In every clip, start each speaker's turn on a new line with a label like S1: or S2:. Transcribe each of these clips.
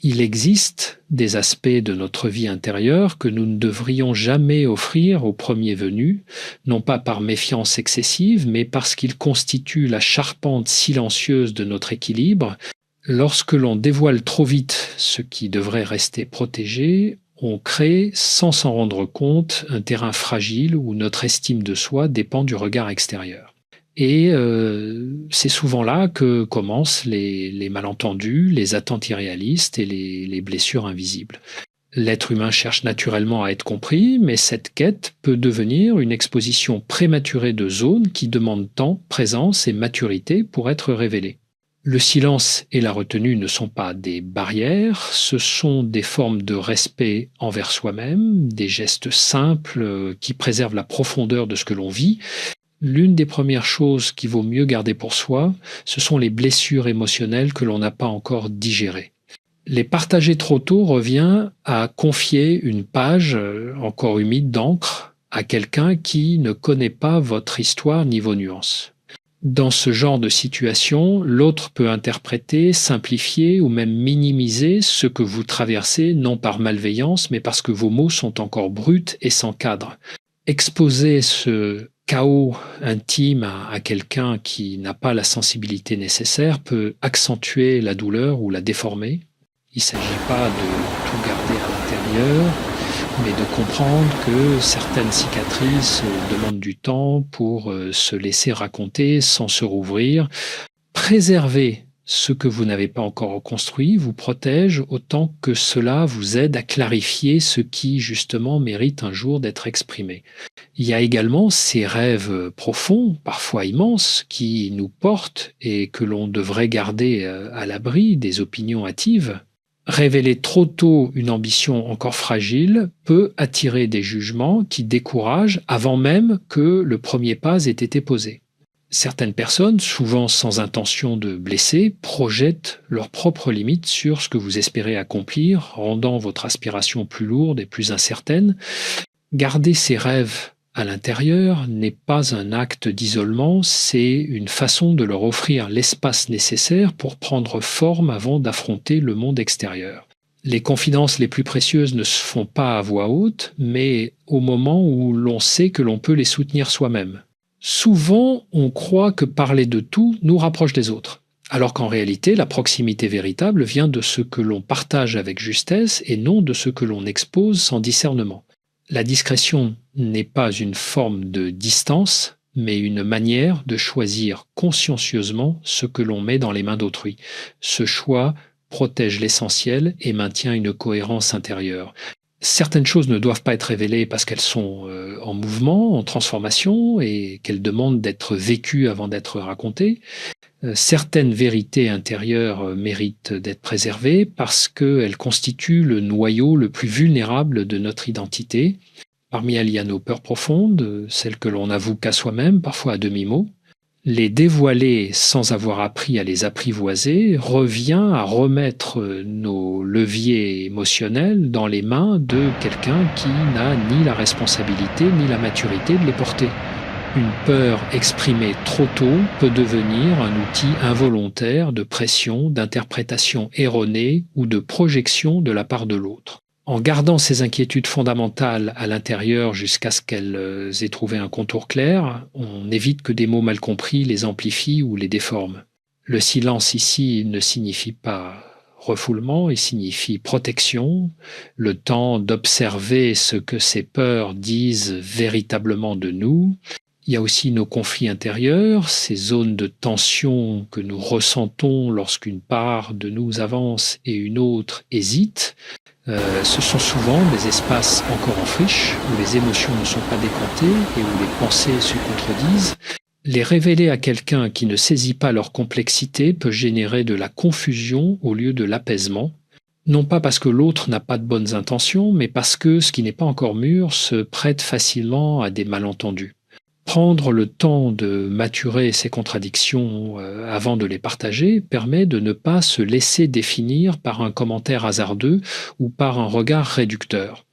S1: Il existe des aspects de notre vie intérieure que nous ne devrions jamais offrir au premier venu, non pas par méfiance excessive, mais parce qu'ils constituent la charpente silencieuse de notre équilibre. Lorsque l'on dévoile trop vite ce qui devrait rester protégé, on crée, sans s'en rendre compte, un terrain fragile où notre estime de soi dépend du regard extérieur. Et c'est souvent là que commencent les malentendus, les attentes irréalistes et les blessures invisibles. L'être humain cherche naturellement à être compris, mais cette quête peut devenir une exposition prématurée de zones qui demandent temps, présence et maturité pour être révélées. Le silence et la retenue ne sont pas des barrières, ce sont des formes de respect envers soi-même, des gestes simples qui préservent la profondeur de ce que l'on vit. L'une des premières choses qu'il vaut mieux garder pour soi, ce sont les blessures émotionnelles que l'on n'a pas encore digérées. Les partager trop tôt revient à confier une page encore humide d'encre à quelqu'un qui ne connaît pas votre histoire ni vos nuances. Dans ce genre de situation, l'autre peut interpréter, simplifier ou même minimiser ce que vous traversez, non par malveillance, mais parce que vos mots sont encore bruts et sans cadre. Exposer ce chaos intime à quelqu'un qui n'a pas la sensibilité nécessaire peut accentuer la douleur ou la déformer. Il ne s'agit pas de tout garder à l'intérieur, mais de comprendre que certaines cicatrices demandent du temps pour se laisser raconter sans se rouvrir. Préserver ce que vous n'avez pas encore reconstruit vous protège autant que cela vous aide à clarifier ce qui, justement, mérite un jour d'être exprimé. Il y a également ces rêves profonds, parfois immenses, qui nous portent et que l'on devrait garder à l'abri des opinions hâtives. Révéler trop tôt une ambition encore fragile peut attirer des jugements qui découragent avant même que le premier pas ait été posé. Certaines personnes, souvent sans intention de blesser, projettent leurs propres limites sur ce que vous espérez accomplir, rendant votre aspiration plus lourde et plus incertaine. Garder ses rêves à l'intérieur n'est pas un acte d'isolement, c'est une façon de leur offrir l'espace nécessaire pour prendre forme avant d'affronter le monde extérieur. Les confidences les plus précieuses ne se font pas à voix haute, mais au moment où l'on sait que l'on peut les soutenir soi-même. Souvent, on croit que parler de tout nous rapproche des autres, alors qu'en réalité, la proximité véritable vient de ce que l'on partage avec justesse et non de ce que l'on expose sans discernement. La discrétion n'est pas une forme de distance, mais une manière de choisir consciencieusement ce que l'on met dans les mains d'autrui. Ce choix protège l'essentiel et maintient une cohérence intérieure. Certaines choses ne doivent pas être révélées parce qu'elles sont en mouvement, en transformation et qu'elles demandent d'être vécues avant d'être racontées. Certaines vérités intérieures méritent d'être préservées parce qu'elles constituent le noyau le plus vulnérable de notre identité. Parmi elles, il y a nos peurs profondes, celles que l'on avoue qu'à soi-même, parfois à demi-mot. Les dévoiler sans avoir appris à les apprivoiser revient à remettre nos leviers émotionnels dans les mains de quelqu'un qui n'a ni la responsabilité ni la maturité de les porter. Une peur exprimée trop tôt peut devenir un outil involontaire de pression, d'interprétation erronée ou de projection de la part de l'autre. En gardant ces inquiétudes fondamentales à l'intérieur jusqu'à ce qu'elles aient trouvé un contour clair, on évite que des mots mal compris les amplifient ou les déforment. Le silence ici ne signifie pas refoulement, il signifie protection, le temps d'observer ce que ces peurs disent véritablement de nous. Il y a aussi nos conflits intérieurs, ces zones de tension que nous ressentons lorsqu'une part de nous avance et une autre hésite. Ce sont souvent des espaces encore en friche, où les émotions ne sont pas décomptées et où les pensées se contredisent. Les révéler à quelqu'un qui ne saisit pas leur complexité peut générer de la confusion au lieu de l'apaisement. Non pas parce que l'autre n'a pas de bonnes intentions, mais parce que ce qui n'est pas encore mûr se prête facilement à des malentendus. Prendre le temps de maturer ces contradictions avant de les partager permet de ne pas se laisser définir par un commentaire hasardeux ou par un regard réducteur.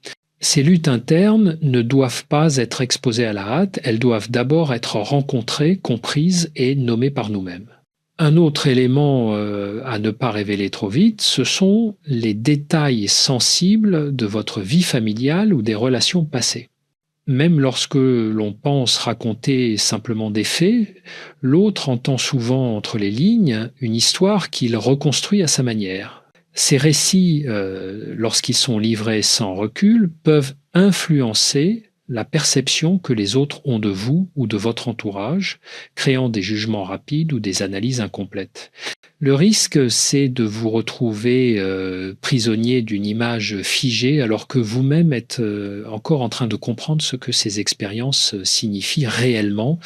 S1: Ces luttes internes ne doivent pas être exposées à la hâte, elles doivent d'abord être rencontrées, comprises et nommées par nous-mêmes. Un autre élément à ne pas révéler trop vite, ce sont les détails sensibles de votre vie familiale ou des relations passées. Même lorsque l'on pense raconter simplement des faits, l'autre entend souvent entre les lignes une histoire qu'il reconstruit à sa manière. Ces récits, lorsqu'ils sont livrés sans recul, peuvent influencer la perception que les autres ont de vous ou de votre entourage, créant des jugements rapides ou des analyses incomplètes. Le risque, c'est de vous retrouver prisonnier d'une image figée alors que vous-même êtes encore en train de comprendre ce que ces expériences signifient réellement.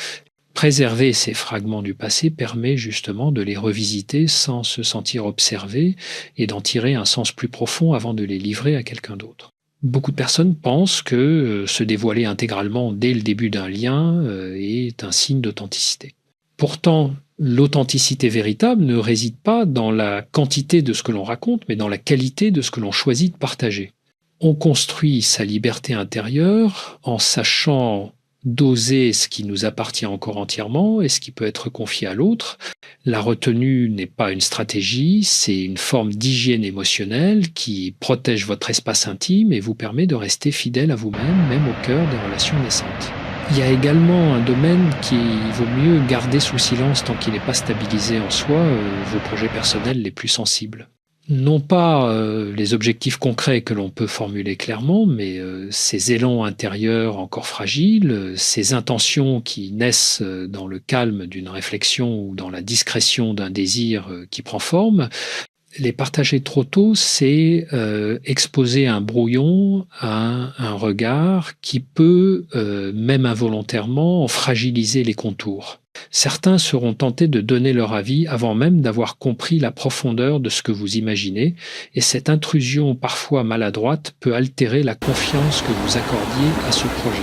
S1: Préserver ces fragments du passé permet justement de les revisiter sans se sentir observé et d'en tirer un sens plus profond avant de les livrer à quelqu'un d'autre. Beaucoup de personnes pensent que se dévoiler intégralement dès le début d'un lien est un signe d'authenticité. Pourtant, l'authenticité véritable ne réside pas dans la quantité de ce que l'on raconte, mais dans la qualité de ce que l'on choisit de partager. On construit sa liberté intérieure en sachant doser ce qui nous appartient encore entièrement et ce qui peut être confié à l'autre. La retenue n'est pas une stratégie, c'est une forme d'hygiène émotionnelle qui protège votre espace intime et vous permet de rester fidèle à vous-même, même au cœur des relations naissantes. Il y a également un domaine qu'il vaut mieux garder sous silence tant qu'il n'est pas stabilisé en soi, vos projets personnels les plus sensibles. Non pas les objectifs concrets que l'on peut formuler clairement, mais ces élans intérieurs encore fragiles, ces intentions qui naissent dans le calme d'une réflexion ou dans la discrétion d'un désir qui prend forme. Les partager trop tôt, c'est exposer un brouillon à un regard qui peut, même involontairement, en fragiliser les contours. Certains seront tentés de donner leur avis avant même d'avoir compris la profondeur de ce que vous imaginez, et cette intrusion parfois maladroite peut altérer la confiance que vous accordiez à ce projet.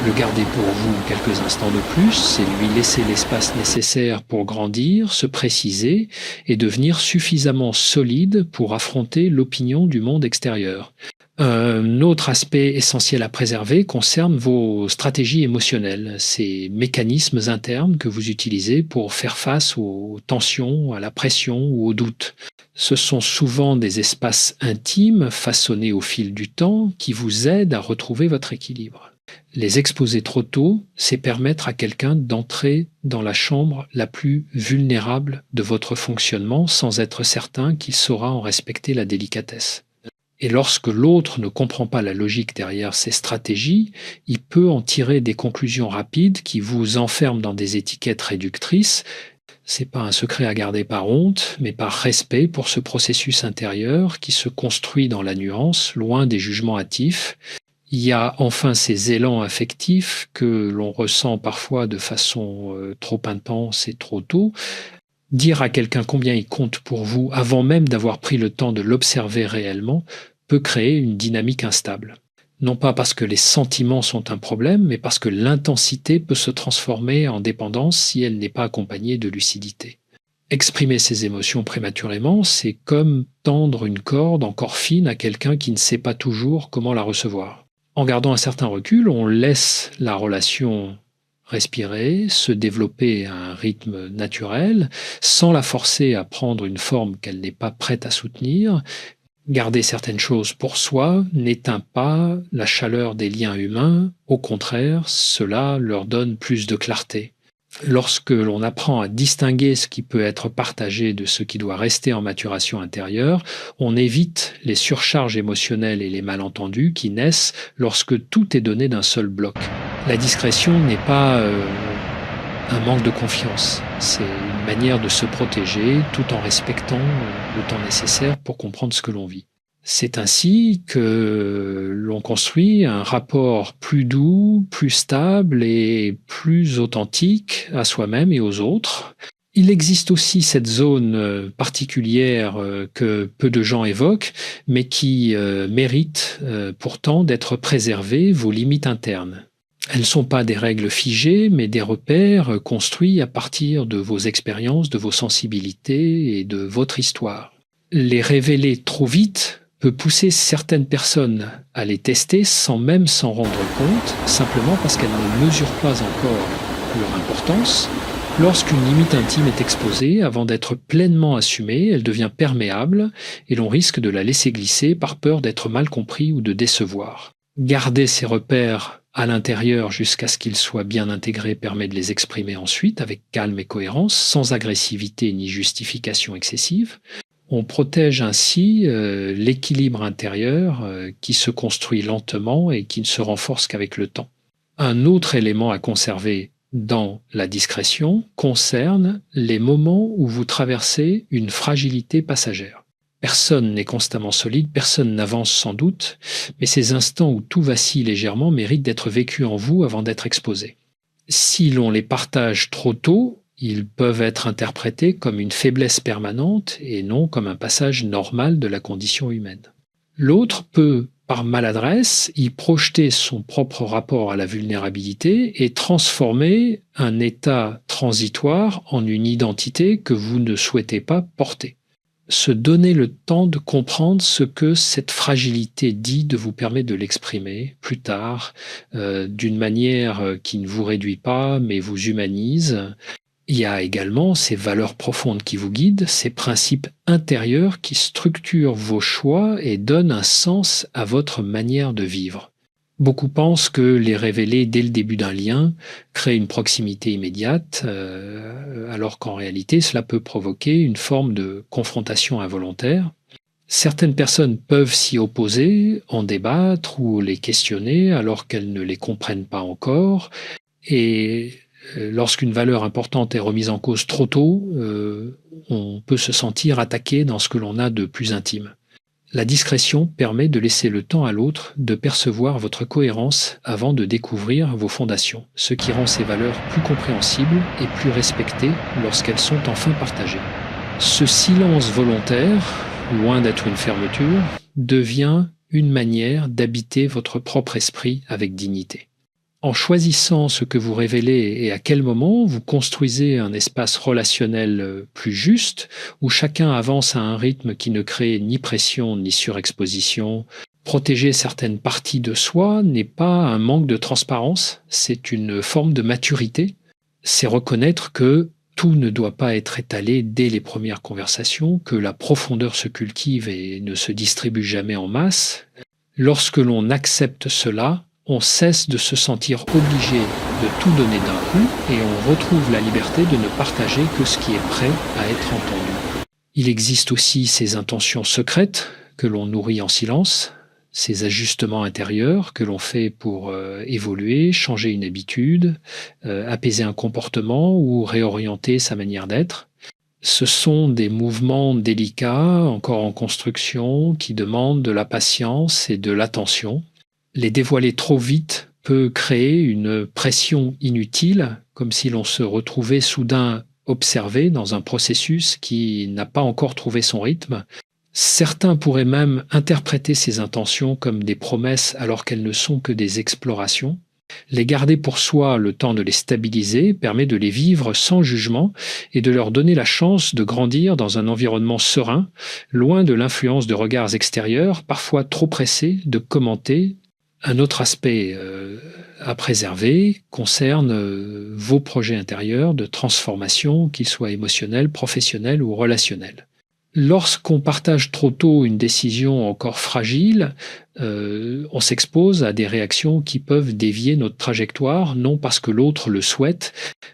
S1: Le garder pour vous quelques instants de plus, c'est lui laisser l'espace nécessaire pour grandir, se préciser et devenir suffisamment solide pour affronter l'opinion du monde extérieur. Un autre aspect essentiel à préserver concerne vos stratégies émotionnelles, ces mécanismes internes que vous utilisez pour faire face aux tensions, à la pression ou aux doutes. Ce sont souvent des espaces intimes façonnés au fil du temps qui vous aident à retrouver votre équilibre. Les exposer trop tôt, c'est permettre à quelqu'un d'entrer dans la chambre la plus vulnérable de votre fonctionnement sans être certain qu'il saura en respecter la délicatesse. Et lorsque l'autre ne comprend pas la logique derrière ces stratégies, il peut en tirer des conclusions rapides qui vous enferment dans des étiquettes réductrices. C'est pas un secret à garder par honte, mais par respect pour ce processus intérieur qui se construit dans la nuance, loin des jugements hâtifs. Il y a enfin ces élans affectifs que l'on ressent parfois de façon trop intense et trop tôt. Dire à quelqu'un combien il compte pour vous avant même d'avoir pris le temps de l'observer réellement peut créer une dynamique instable. Non pas parce que les sentiments sont un problème, mais parce que l'intensité peut se transformer en dépendance si elle n'est pas accompagnée de lucidité. Exprimer ses émotions prématurément, c'est comme tendre une corde encore fine à quelqu'un qui ne sait pas toujours comment la recevoir. En gardant un certain recul, on laisse la relation respirer, se développer à un rythme naturel, sans la forcer à prendre une forme qu'elle n'est pas prête à soutenir. Garder certaines choses pour soi n'éteint pas la chaleur des liens humains, au contraire, cela leur donne plus de clarté. Lorsque l'on apprend à distinguer ce qui peut être partagé de ce qui doit rester en maturation intérieure, on évite les surcharges émotionnelles et les malentendus qui naissent lorsque tout est donné d'un seul bloc. La discrétion n'est pas un manque de confiance, c'est une manière de se protéger tout en respectant le temps nécessaire pour comprendre ce que l'on vit. C'est ainsi que l'on construit un rapport plus doux, plus stable et plus authentique à soi-même et aux autres. Il existe aussi cette zone particulière que peu de gens évoquent, mais qui mérite pourtant d'être préservée, vos limites internes. Elles ne sont pas des règles figées, mais des repères construits à partir de vos expériences, de vos sensibilités et de votre histoire. Les révéler trop vite peut pousser certaines personnes à les tester sans même s'en rendre compte, simplement parce qu'elles ne mesurent pas encore leur importance Lorsqu'une limite intime est exposée, avant d'être pleinement assumée, elle devient perméable et l'on risque de la laisser glisser par peur d'être mal compris ou de décevoir. Garder ces repères à l'intérieur jusqu'à ce qu'ils soient bien intégrés permet de les exprimer ensuite avec calme et cohérence, sans agressivité ni justification excessive. On protège ainsi l'équilibre intérieur qui se construit lentement et qui ne se renforce qu'avec le temps. Un autre élément à conserver dans la discrétion concerne les moments où vous traversez une fragilité passagère. Personne n'est constamment solide, personne n'avance sans doute, mais ces instants où tout vacille légèrement méritent d'être vécus en vous avant d'être exposés. Si l'on les partage trop tôt, ils peuvent être interprétés comme une faiblesse permanente et non comme un passage normal de la condition humaine. L'autre peut, par maladresse, y projeter son propre rapport à la vulnérabilité et transformer un état transitoire en une identité que vous ne souhaitez pas porter. Se donner le temps de comprendre ce que cette fragilité dit vous permet de l'exprimer plus tard, d'une manière qui ne vous réduit pas mais vous humanise. Il y a également ces valeurs profondes qui vous guident, ces principes intérieurs qui structurent vos choix et donnent un sens à votre manière de vivre. Beaucoup pensent que les révéler dès le début d'un lien crée une proximité immédiate, alors qu'en réalité cela peut provoquer une forme de confrontation involontaire. Certaines personnes peuvent s'y opposer, en débattre ou les questionner alors qu'elles ne les comprennent pas encore, et lorsqu'une valeur importante est remise en cause trop tôt, on peut se sentir attaqué dans ce que l'on a de plus intime. La discrétion permet de laisser le temps à l'autre de percevoir votre cohérence avant de découvrir vos fondations, ce qui rend ces valeurs plus compréhensibles et plus respectées lorsqu'elles sont enfin partagées. Ce silence volontaire, loin d'être une fermeture, devient une manière d'habiter votre propre esprit avec dignité. En choisissant ce que vous révélez et à quel moment, vous construisez un espace relationnel plus juste, où chacun avance à un rythme qui ne crée ni pression ni surexposition. Protéger certaines parties de soi n'est pas un manque de transparence, c'est une forme de maturité. C'est reconnaître que tout ne doit pas être étalé dès les premières conversations, que la profondeur se cultive et ne se distribue jamais en masse. Lorsque l'on accepte cela, on cesse de se sentir obligé de tout donner d'un coup et on retrouve la liberté de ne partager que ce qui est prêt à être entendu. Il existe aussi ces intentions secrètes que l'on nourrit en silence, ces ajustements intérieurs que l'on fait pour évoluer, changer une habitude, apaiser un comportement ou réorienter sa manière d'être. Ce sont des mouvements délicats, encore en construction, qui demandent de la patience et de l'attention. Les dévoiler trop vite peut créer une pression inutile, comme si l'on se retrouvait soudain observé dans un processus qui n'a pas encore trouvé son rythme. Certains pourraient même interpréter ces intentions comme des promesses alors qu'elles ne sont que des explorations. Les garder pour soi le temps de les stabiliser permet de les vivre sans jugement et de leur donner la chance de grandir dans un environnement serein, loin de l'influence de regards extérieurs, parfois trop pressés de commenter. Un autre aspect à préserver concerne vos projets intérieurs de transformation, qu'ils soient émotionnels, professionnels ou relationnels. Lorsqu'on partage trop tôt une décision encore fragile, on s'expose à des réactions qui peuvent dévier notre trajectoire, non parce que l'autre le souhaite,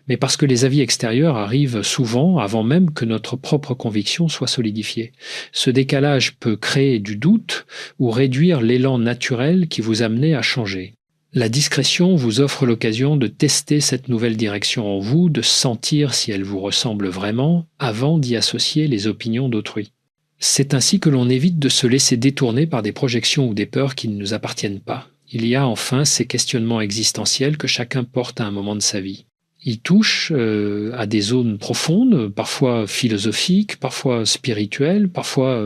S1: mais parce que les avis extérieurs arrivent souvent avant même que notre propre conviction soit solidifiée. Ce décalage peut créer du doute ou réduire l'élan naturel qui vous amenait à changer. La discrétion vous offre l'occasion de tester cette nouvelle direction en vous, de sentir si elle vous ressemble vraiment, avant d'y associer les opinions d'autrui. C'est ainsi que l'on évite de se laisser détourner par des projections ou des peurs qui ne nous appartiennent pas. Il y a enfin ces questionnements existentiels que chacun porte à un moment de sa vie. Ils touchent à des zones profondes, parfois philosophiques, parfois spirituelles, parfois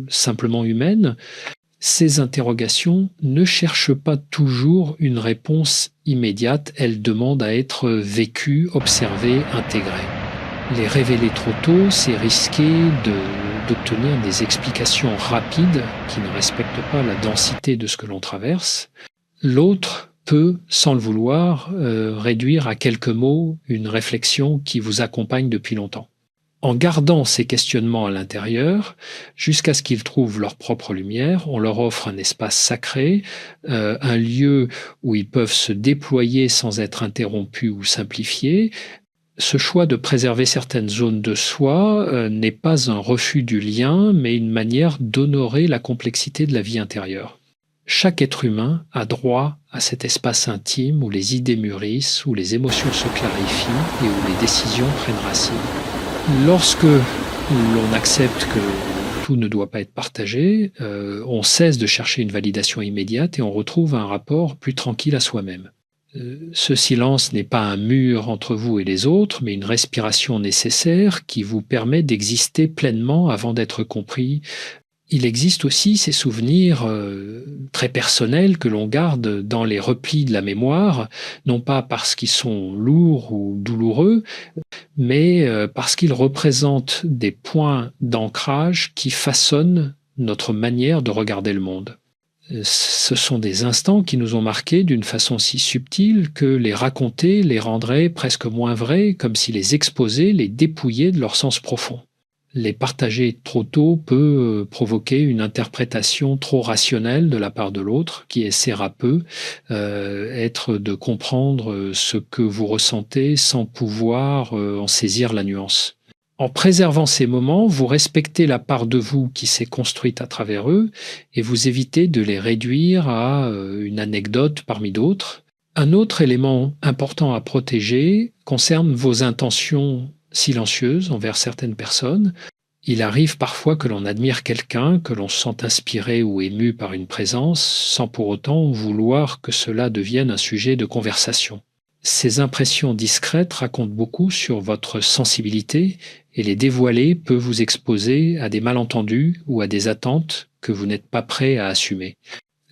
S1: simplement humaines. Ces interrogations ne cherchent pas toujours une réponse immédiate, elles demandent à être vécues, observées, intégrées. Les révéler trop tôt, c'est risquer d'obtenir des explications rapides qui ne respectent pas la densité de ce que l'on traverse. L'autre peut, sans le vouloir, réduire à quelques mots une réflexion qui vous accompagne depuis longtemps. En gardant ces questionnements à l'intérieur, jusqu'à ce qu'ils trouvent leur propre lumière, on leur offre un espace sacré, un lieu où ils peuvent se déployer sans être interrompus ou simplifiés. Ce choix de préserver certaines zones de soi n'est pas un refus du lien, mais une manière d'honorer la complexité de la vie intérieure. Chaque être humain a droit à cet espace intime où les idées mûrissent, où les émotions se clarifient et où les décisions prennent racine. Lorsque l'on accepte que tout ne doit pas être partagé, on cesse de chercher une validation immédiate et on retrouve un rapport plus tranquille à soi-même. Ce silence n'est pas un mur entre vous et les autres, mais une respiration nécessaire qui vous permet d'exister pleinement avant d'être compris. Il existe aussi ces souvenirs très personnels que l'on garde dans les replis de la mémoire, non pas parce qu'ils sont lourds ou douloureux, mais parce qu'ils représentent des points d'ancrage qui façonnent notre manière de regarder le monde. Ce sont des instants qui nous ont marqués d'une façon si subtile que les raconter les rendrait presque moins vrais, comme si les exposer les dépouillait de leur sens profond. Les partager trop tôt peut provoquer une interprétation trop rationnelle de la part de l'autre, qui essaiera peu être de comprendre ce que vous ressentez sans pouvoir en saisir la nuance. En préservant ces moments, vous respectez la part de vous qui s'est construite à travers eux et vous évitez de les réduire à une anecdote parmi d'autres. Un autre élément important à protéger concerne vos intentions silencieuses envers certaines personnes. Il arrive parfois que l'on admire quelqu'un, que l'on se sente inspiré ou ému par une présence, sans pour autant vouloir que cela devienne un sujet de conversation. Ces impressions discrètes racontent beaucoup sur votre sensibilité et les dévoiler peut vous exposer à des malentendus ou à des attentes que vous n'êtes pas prêt à assumer.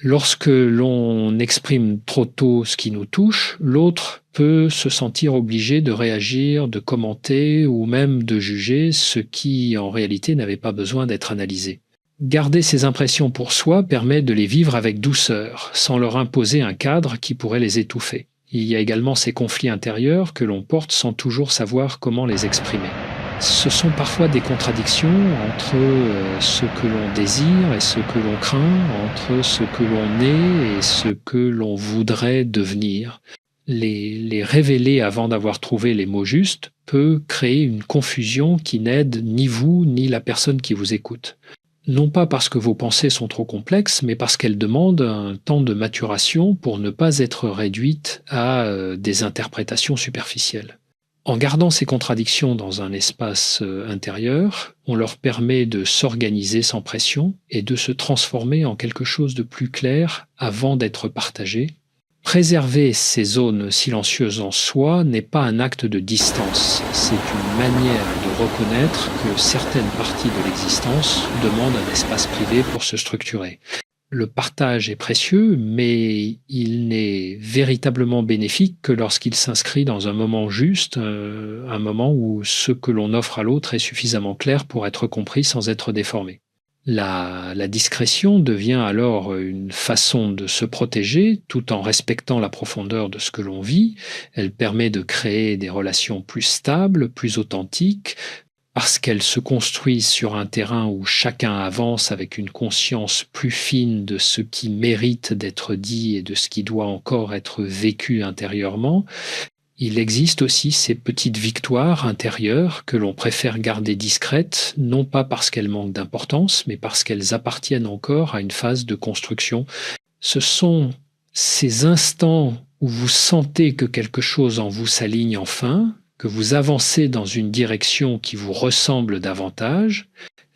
S1: Lorsque l'on exprime trop tôt ce qui nous touche, l'autre peut se sentir obligé de réagir, de commenter ou même de juger ce qui en réalité n'avait pas besoin d'être analysé. Garder ces impressions pour soi permet de les vivre avec douceur, sans leur imposer un cadre qui pourrait les étouffer. Il y a également ces conflits intérieurs que l'on porte sans toujours savoir comment les exprimer. Ce sont parfois des contradictions entre ce que l'on désire et ce que l'on craint, entre ce que l'on est et ce que l'on voudrait devenir. Les révéler avant d'avoir trouvé les mots justes peut créer une confusion qui n'aide ni vous ni la personne qui vous écoute. Non pas parce que vos pensées sont trop complexes, mais parce qu'elles demandent un temps de maturation pour ne pas être réduites à des interprétations superficielles. En gardant ces contradictions dans un espace intérieur, on leur permet de s'organiser sans pression et de se transformer en quelque chose de plus clair avant d'être partagé. Préserver ces zones silencieuses en soi n'est pas un acte de distance, c'est une manière de reconnaître que certaines parties de l'existence demandent un espace privé pour se structurer. Le partage est précieux, mais il n'est véritablement bénéfique que lorsqu'il s'inscrit dans un moment juste, un moment où ce que l'on offre à l'autre est suffisamment clair pour être compris sans être déformé. La discrétion devient alors une façon de se protéger tout en respectant la profondeur de ce que l'on vit. Elle permet de créer des relations plus stables, plus authentiques, parce qu'elles se construisent sur un terrain où chacun avance avec une conscience plus fine de ce qui mérite d'être dit et de ce qui doit encore être vécu intérieurement. Il existe aussi ces petites victoires intérieures que l'on préfère garder discrètes, non pas parce qu'elles manquent d'importance, mais parce qu'elles appartiennent encore à une phase de construction. Ce sont ces instants où vous sentez que quelque chose en vous s'aligne enfin, que vous avancez dans une direction qui vous ressemble davantage.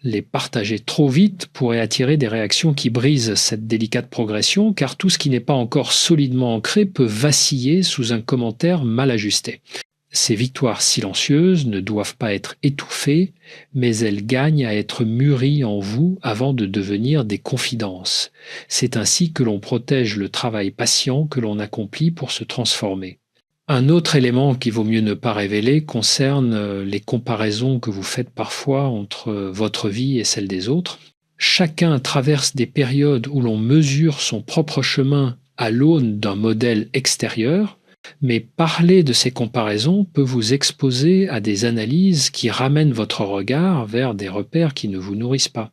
S1: Les partager trop vite pourrait attirer des réactions qui brisent cette délicate progression, car tout ce qui n'est pas encore solidement ancré peut vaciller sous un commentaire mal ajusté. Ces victoires silencieuses ne doivent pas être étouffées, mais elles gagnent à être mûries en vous avant de devenir des confidences. C'est ainsi que l'on protège le travail patient que l'on accomplit pour se transformer. Un autre élément qu'il vaut mieux ne pas révéler concerne les comparaisons que vous faites parfois entre votre vie et celle des autres. Chacun traverse des périodes où l'on mesure son propre chemin à l'aune d'un modèle extérieur, mais parler de ces comparaisons peut vous exposer à des analyses qui ramènent votre regard vers des repères qui ne vous nourrissent pas.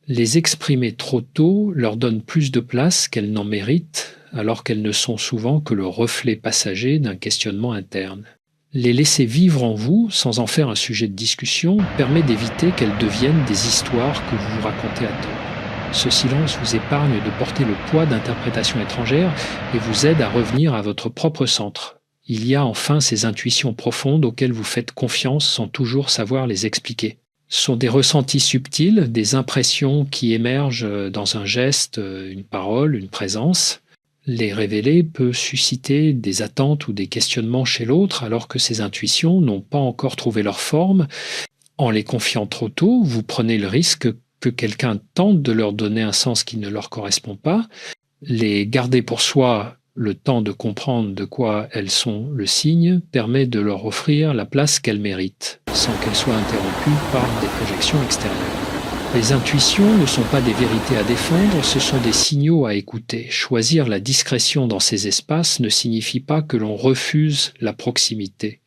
S1: Les exprimer trop tôt leur donne plus de place qu'elles n'en méritent, alors qu'elles ne sont souvent que le reflet passager d'un questionnement interne. Les laisser vivre en vous, sans en faire un sujet de discussion, permet d'éviter qu'elles deviennent des histoires que vous vous racontez à tort. Ce silence vous épargne de porter le poids d'interprétations étrangères et vous aide à revenir à votre propre centre. Il y a enfin ces intuitions profondes auxquelles vous faites confiance sans toujours savoir les expliquer. Ce sont des ressentis subtils, des impressions qui émergent dans un geste, une parole, une présence. Les révéler peut susciter des attentes ou des questionnements chez l'autre alors que ces intuitions n'ont pas encore trouvé leur forme. En les confiant trop tôt, vous prenez le risque que quelqu'un tente de leur donner un sens qui ne leur correspond pas. Les garder pour soi le temps de comprendre de quoi elles sont le signe permet de leur offrir la place qu'elles méritent, sans qu'elles soient interrompues par des projections extérieures. Les intuitions ne sont pas des vérités à défendre, ce sont des signaux à écouter. Choisir la discrétion dans ces espaces ne signifie pas que l'on refuse la proximité.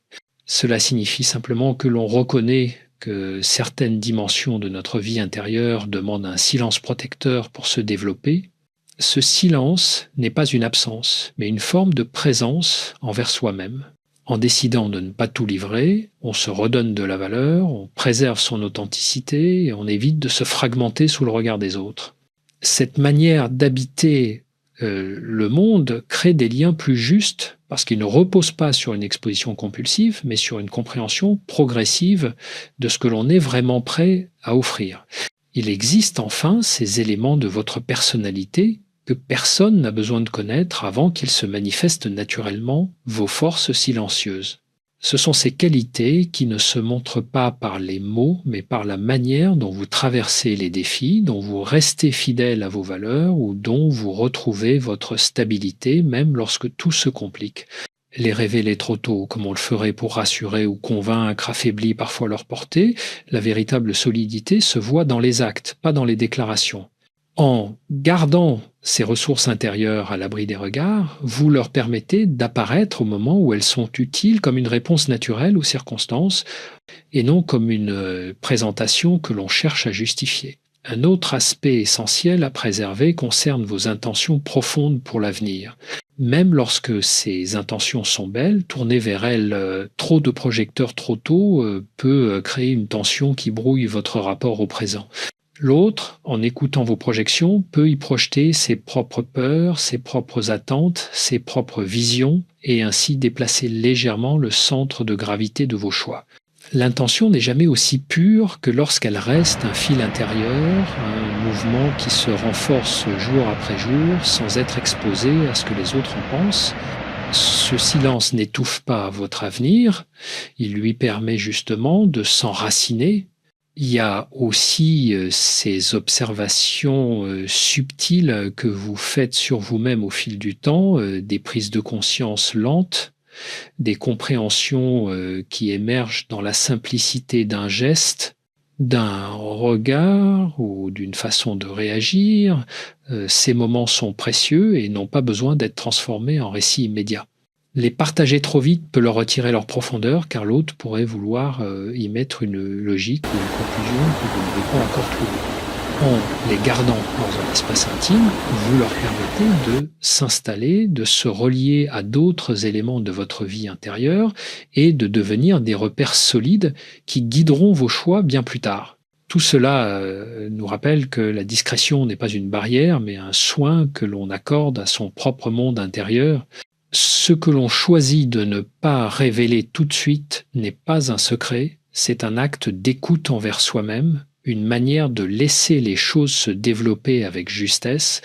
S1: Cela signifie simplement que l'on reconnaît que certaines dimensions de notre vie intérieure demandent un silence protecteur pour se développer. Ce silence n'est pas une absence, mais une forme de présence envers soi-même. En décidant de ne pas tout livrer, on se redonne de la valeur, on préserve son authenticité et on évite de se fragmenter sous le regard des autres. Cette manière d'habiter le monde crée des liens plus justes parce qu'il ne repose pas sur une exposition compulsive, mais sur une compréhension progressive de ce que l'on est vraiment prêt à offrir. Il existe enfin ces éléments de votre personnalité que personne n'a besoin de connaître avant qu'ils se manifestent naturellement, vos forces silencieuses. Ce sont ces qualités qui ne se montrent pas par les mots, mais par la manière dont vous traversez les défis, dont vous restez fidèle à vos valeurs ou dont vous retrouvez votre stabilité même lorsque tout se complique. Les révéler trop tôt, comme on le ferait pour rassurer ou convaincre, affaiblit parfois leur portée. La véritable solidité se voit dans les actes, pas dans les déclarations. En gardant ces ressources intérieures à l'abri des regards, vous leur permettez d'apparaître au moment où elles sont utiles comme une réponse naturelle aux circonstances et non comme une présentation que l'on cherche à justifier. Un autre aspect essentiel à préserver concerne vos intentions profondes pour l'avenir. Même lorsque ces intentions sont belles, tourner vers elles trop de projecteurs trop tôt peut créer une tension qui brouille votre rapport au présent. L'autre, en écoutant vos projections, peut y projeter ses propres peurs, ses propres attentes, ses propres visions et ainsi déplacer légèrement le centre de gravité de vos choix. L'intention n'est jamais aussi pure que lorsqu'elle reste un fil intérieur, un mouvement qui se renforce jour après jour sans être exposé à ce que les autres en pensent. Ce silence n'étouffe pas votre avenir, il lui permet justement de s'enraciner. Il y a aussi ces observations subtiles que vous faites sur vous-même au fil du temps, des prises de conscience lentes, des compréhensions qui émergent dans la simplicité d'un geste, d'un regard ou d'une façon de réagir. Ces moments sont précieux et n'ont pas besoin d'être transformés en récits immédiats. Les partager trop vite peut leur retirer leur profondeur car l'autre pourrait vouloir y mettre une logique ou une conclusion que vous n'avez pas encore trouvée. En les gardant dans un espace intime, vous leur permettez de s'installer, de se relier à d'autres éléments de votre vie intérieure et de devenir des repères solides qui guideront vos choix bien plus tard. Tout cela nous rappelle que la discrétion n'est pas une barrière, mais un soin que l'on accorde à son propre monde intérieur. Ce que l'on choisit de ne pas révéler tout de suite n'est pas un secret, c'est un acte d'écoute envers soi-même, une manière de laisser les choses se développer avec justesse.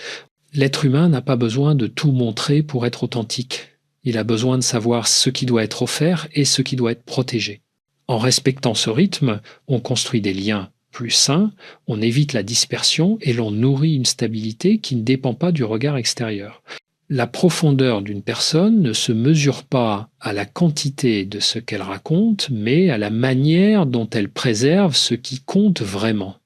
S1: L'être humain n'a pas besoin de tout montrer pour être authentique. Il a besoin de savoir ce qui doit être offert et ce qui doit être protégé. En respectant ce rythme, on construit des liens plus sains, on évite la dispersion et l'on nourrit une stabilité qui ne dépend pas du regard extérieur. La profondeur d'une personne ne se mesure pas à la quantité de ce qu'elle raconte, mais à la manière dont elle préserve ce qui compte vraiment.